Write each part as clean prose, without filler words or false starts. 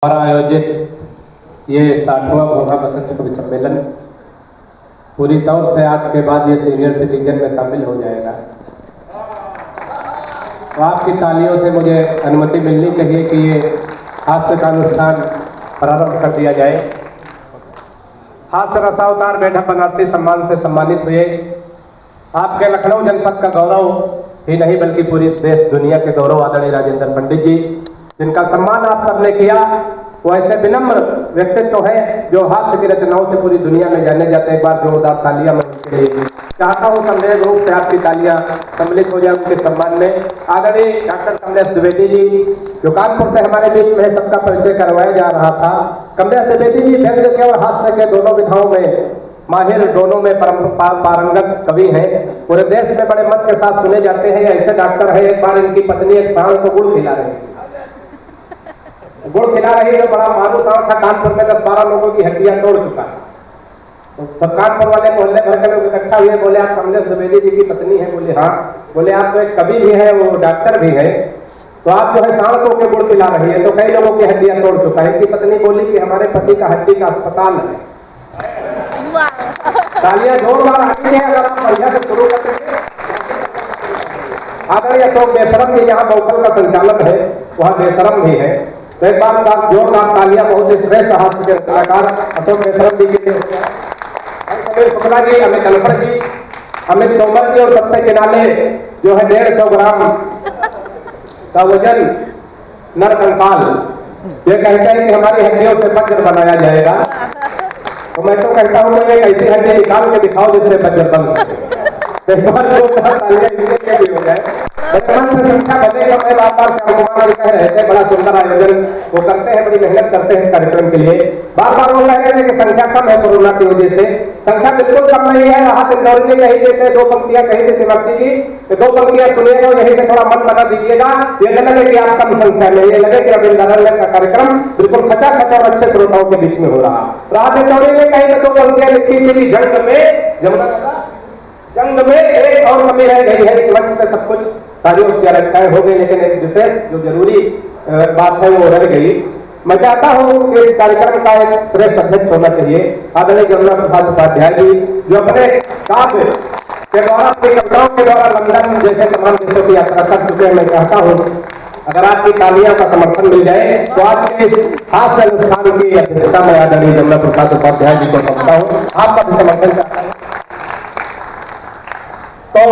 द्वारा आयोजित ये 60वां भोगा बसंत कवि सम्मेलन पूरी तौर से आज के बाद ये सीनियर सिटीजन में शामिल हो जाएगा। तो आपकी तालियों से मुझे अनुमति मिलनी चाहिए कि ये हास्य का अनुष्ठान प्रारंभ कर दिया जाए। हास्य रसावतार बेढा बनारसी सम्मान से सम्मानित हुए आपके लखनऊ जनपद का गौरव ही नहीं बल्कि पूरी देश दुनिया के गौरव आदरणीय राजेंद्र पंडित जी, जिनका सम्मान आप सबने किया। वो ऐसे विनम्र व्यक्तित्व है जो हास्य की रचनाओं से पूरी दुनिया में जाने जाते हैं। एक बार जोरदार तालियां मैं उनके लिए चाहता हूँ। संवेद रूप से आपकी तालियां सम्मिलित हो जाए उनके सम्मान में। आदरणीय डॉक्टर कमलेश द्विवेदी जी जो कानपुर से हमारे बीच में सबका परिचय करवाया जा रहा था। कमलेश द्विवेदी जी व्यंग्य के और हास्य के दोनों विधाओं में माहिर, दोनों में पारंगत कवि हैं। पूरे देश में बड़े मत के साथ सुने जाते हैं। ऐसे डॉक्टर है, एक बार इनकी पत्नी एक सांड को गुड़ खिला रही है। बड़ा मारू सांड था, कानपुर में 10-12 लोगों की हड्डियां तोड़ चुका है। तो सब कानपुर वाले मोहल्ले भर के लोग इकट्ठा हुए, बोले आप कमलेश द्विवेदी जी की पत्नी है? बोले हाँ। बोले आप तो एक कवि भी है, वो डॉक्टर भी है, तो आप जो है सांड को के गुड़ खिला रही है, तो कई लोगों की हड्डियां तोड़ चुका है। इनकी पत्नी बोली कि हमारे पति का हड्डी का अस्पताल है। तालियां जोरदार आती है अगर आप बढ़िया से शुरू करते हैं। आदरणीय अशोक बेसरम जी यहाँ वोकल का संचालक है, वहाँ बेसरम भी है। तो एक बार जोरदार तालियां बहुत श्रेष्ठ हास्य के कलाकार अशोक बेसरम जी के लिए। समीर शुक्ला जी, अमित अनपढ़ जी, अमित तोमर जी और सबसे किनारे जो है 150 ग्राम का वजन नर कंकाल, ये कहते हैं कि हमारी हड्डियों से वज्र बनाया जाएगा। तो मैं तो कहता हूँ एक ऐसी हड्डी निकाल के दिखाओ जिससे वज्र बन सके। संख्या बढ़ेगा, मैं बार-बार श्याम कह रहे थे, बड़ा सुंदर आयोजन वो करते हैं, बड़ी मेहनत करते हैं इस कार्यक्रम के लिए। बार-बार वो कह रहे थे कि संख्या कम है कोरोना की वजह से। संख्या बिल्कुल कम नहीं है। राहत इंदौरी जी कही देते, 2 पंक्तियां कही थी शिवाजी जी, 2 पंक्तियां सुनिएगा, यहीं से थोड़ा मन बना दीजिएगा। ये न लगे कि आप कम संख्या में, ये लगे कि रविंद्र का कार्यक्रम बिल्कुल खचाखच और अच्छे श्रोताओं के बीच में हो रहा। राहत इंदौरी ने कहीं 2 पंक्तियां लिखी थी कि जंग में एक और कमी रह गई है। इस मंच पे सब कुछ सारी औपचारिकताएं हो गई, लेकिन एक विशेष जो जरूरी बात है वो रह गई। मैं चाहता हूं कि इस कार्यक्रम का एक श्रेष्ठ अध्यक्ष होना चाहिए आदरणीय जमुना प्रसाद उपाध्याय जी, जो अपने काव्य के द्वारा, अपनी कविताओं के द्वारा लंदन जैसे तमाम देशों की यात्रा कर चुके हैं। मैं चाहता हूँ अगर आपकी तालियां का समर्थन मिल जाए तो आज के इस हास्य अनुष्ठान की अध्यक्षता में आदरणीय जमुना प्रसाद उपाध्याय जी को समझता हूँ। आपका भी समर्थन चाहता हूँ। तो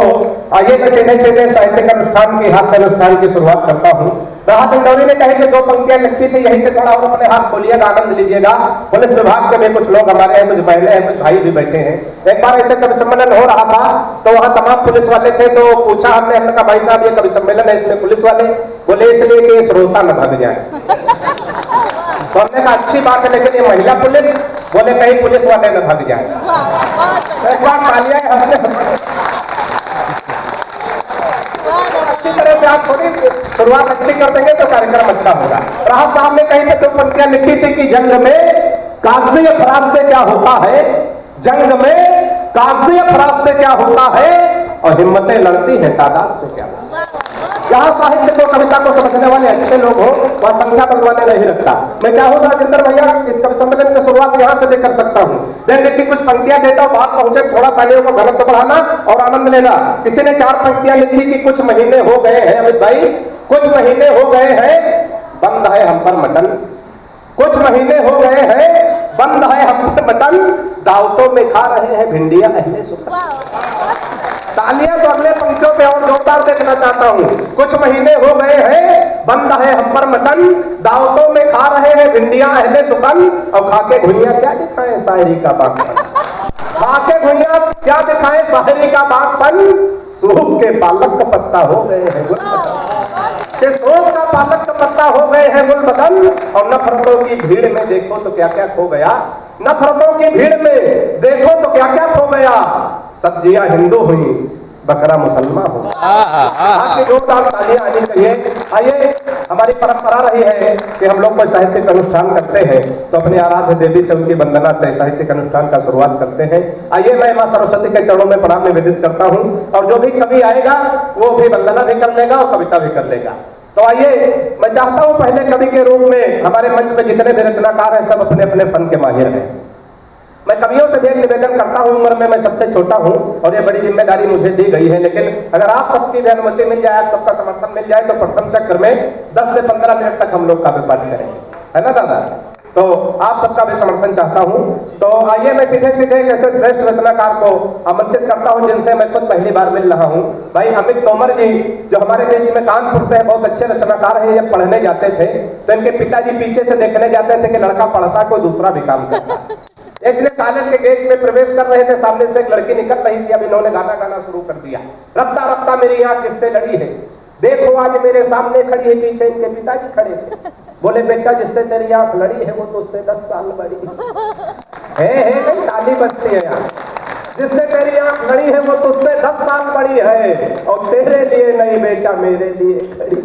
आइए मैं सीधे साहित्यिक अनुष्ठान की, हास्य अनुष्ठान की शुरुआत करता हूँ। राहत इंदौरी ने कही कि 2 पंक्तियां लिखी थी, यहीं से थोड़ा और अपने हाथ खोलिएगा, आनंद लीजिएगा। पुलिस विभाग के भी कुछ लोग हमारे हैं, कुछ बहने हैं, कुछ भाई भी बैठे हैं। एक बार ऐसे कवि सम्मेलन हो रहा था तो वहाँ तमाम पुलिस वाले थे। तो पूछा हमने कहा भाई साहब ये कवि सम्मेलन है, इसमें पुलिस वाले? बोले इसलिए कि श्रोता न भाग जाए। तो हमने कहा अच्छी बात है, लेकिन ये महिला पुलिस? बोले कहीं पुलिस वाले न भाग जाए। एक बार तालियां तरह से आप थोड़ी शुरुआत अच्छी कर देंगे तो कार्यक्रम अच्छा होगा। राहत साहब ने कहीं पे 2 पंक्तियां लिखी थी कि जंग में कागजी अफराज से क्या होता है, जंग में कागजी अफराज से क्या होता है, और हिम्मतें लड़ती हैं तादाद से क्या। जहाँ साहित्य को, कविता को समझने वाले अच्छे लोग हो वहाँ संख्या बदलवाने नहीं रखता। मैं चाहूँगा राजेंद्र भैया इस कवि सम्मेलन की शुरुआत यहाँ से कर सकता हूँ। व्यंग्य की कुछ पंक्तियां देता हूँ, बात पहुंचे, थोड़ा तालियों को गलत तो बढ़ाना और आनंद लेना। किसी ने 4 पंक्तियां लिखी कि कुछ महीने हो गए हैं अमित भाई, कुछ महीने हो गए हैं बंद है हम पर मटन, कुछ महीने हो गए हैं बंद है हम पर मटन, दावतों में खा रहे हैं भिंडियां अहले सुल्तान। तालियां तो अगले पंक्तियों पे और जोरदार देखना चाहता हूँ। कुछ महीने हो गए हैं बंद है हम पर मटन, दावतों में खा रहे हैं भिंडियां अहले सुकन, और खाके घुइयां क्या दिखाएं शायरी का बागपन, खाके घुइयां क्या दिखाएं शायरी का बागपन, सूख के पालक का पत्ता हो गए हैं गुलबदन, सूख का पालक का पत्ता हो गए हैं गुलबदन, और नफरतों की भीड़ में देखो तो क्या क्या खो गया, नफरतों की भीड़ में देखो तो क्या क्या खो गया, सब्जियां हिंदू हुई बकरा मुसलमान हो। आपकी जोरदार तालियां आनी चाहिए। आइए, हमारी परंपरा रही है कि हम लोग कोई साहित्यिक अनुष्ठान करते हैं तो अपनी आराध्य देवी से, उनकी वंदना से साहित्यिक अनुष्ठान का शुरुआत करते हैं। आइए मैं मां सरस्वती के चरणों में प्रणाम निवेदित करता हूं, और जो भी कवि आएगा वो भी वंदना भी कर लेगा और कविता भी कर लेगा। तो आइए, मैं चाहता हूं पहले कवि के रूप में हमारे मंच में जितने भी रचनाकार हैं सब अपने अपने फन के माहिर हैं। मैं कवियों से भी एक निवेदन करता हूं, उम्र में मैं सबसे छोटा हूं और ये बड़ी जिम्मेदारी मुझे दी गई है, लेकिन अगर आप सबकी भी अनुमति मिल जाए, आप सबका समर्थन मिल जाए तो प्रथम चक्र में 10 से 15 मिनट तक हम लोग काव्य पाठ करेंगे, है ना दादा? तो आप सबका भी समर्थन चाहता हूं। तो आइए मैं सीधे सीधे एक ऐसे श्रेष्ठ रचनाकार को आमंत्रित करता हूं जिनसे मैं खुद पहली बार मिल रहा हूं, भाई अमित तोमर जी, जो हमारे बीच में कानपुर से बहुत अच्छे रचनाकार हैं। ये पढ़ने जाते थे तो इनके पिताजी पीछे से देखने जाते थे कि लड़का पढ़ता कोई दूसरा भी काम करता। एक दिन कॉलेज के गेट में प्रवेश कर रहे थे, सामने से एक लड़की निकल रही थी। अब इन्होंने गाना गाना शुरू कर दिया, रफ्ता रफ्ता मेरी आंख किससे लड़ी है, देखो आज मेरे सामने खड़ी है, पीछे इनके पिताजी खड़े थे। बोले बेटा जिससे तेरी आंख लड़ी है वो तो उससे 10 साल बड़ी है नहीं, ताली बजती है यार। जिससे तेरी आंख लड़ी है वो तो उससे 10 साल बड़ी है, और तेरे लिए नहीं बेटा मेरे लिए खड़ी।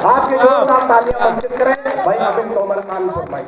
आपके जोरदार तालियां मस्जिद करें भाई अमित तोमर कानपुर भाई।